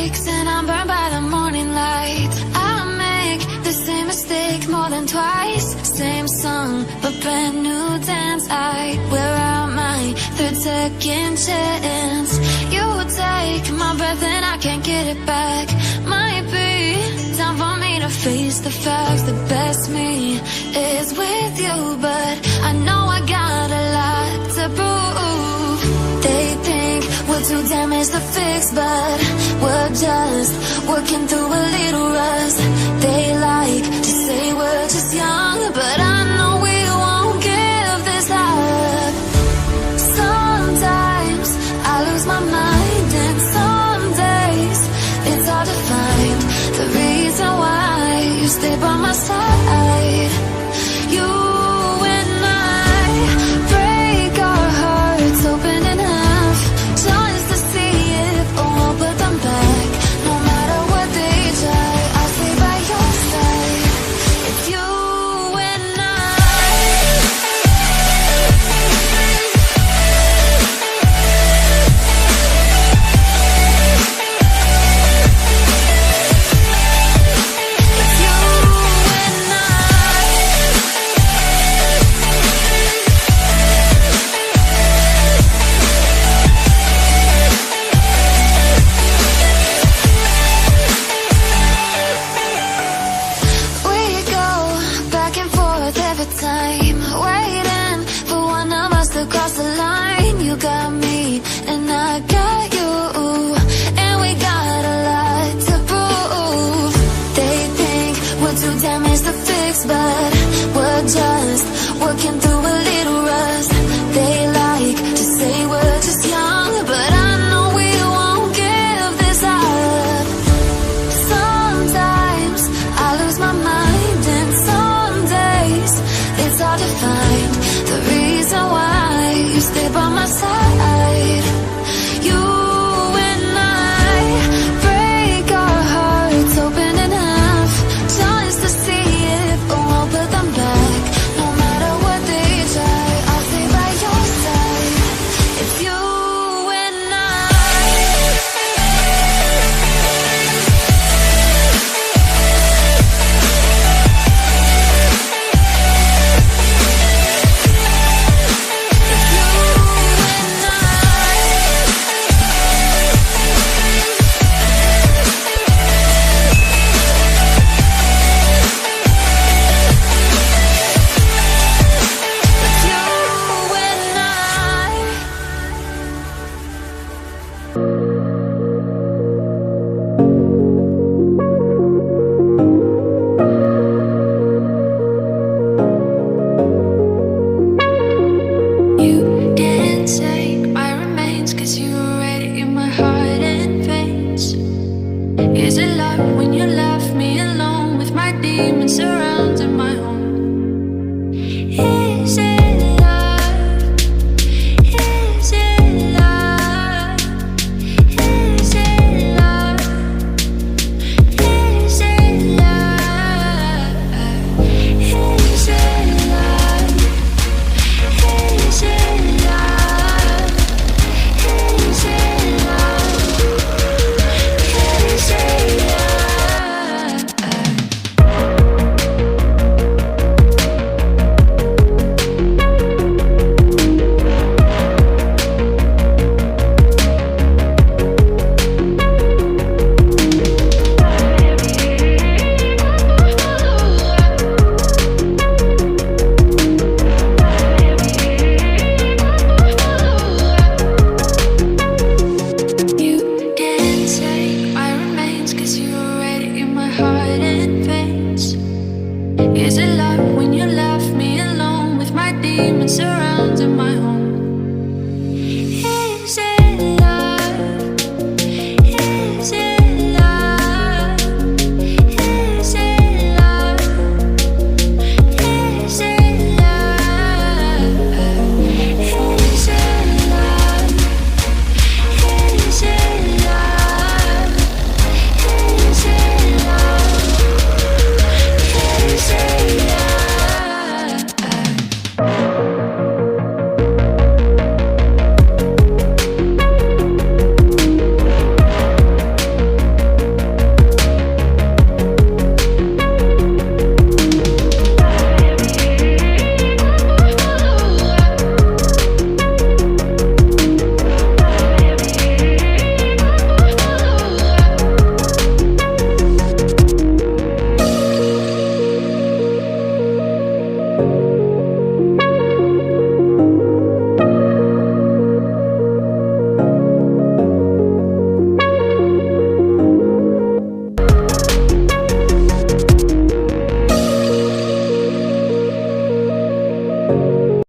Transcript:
mistakes and I'm burned by the morning light. I make the same mistake more than twice. Same song, but brand new dance. I wear out my third second chance. You take my breath and I can't get it back. Might be time for me to face the facts. The best me is with you, but I know I got a lot to prove. They think we're too damaged to fix, but we're just working through a little rust. They like to say we're just young, but I know we won't give this up. Sometimes I lose my mind, and some days it's hard to find the reason why you stay by my side. You and I break our hearts open in half, just to see if I won't put them back. No matter what they try, I'll stay by your side. It's you and I. It's you and I. We go back and forth every time, waiting for one of us to cross the line. You got me and I got you, and we got a lot to prove. They think we're too damaged to fix, but we're just working through a little rust. They like to say we're just young, but I know we won't give this up. Sometimes I lose my mind, and some days it's hard to find the reason why you stay by my side. you.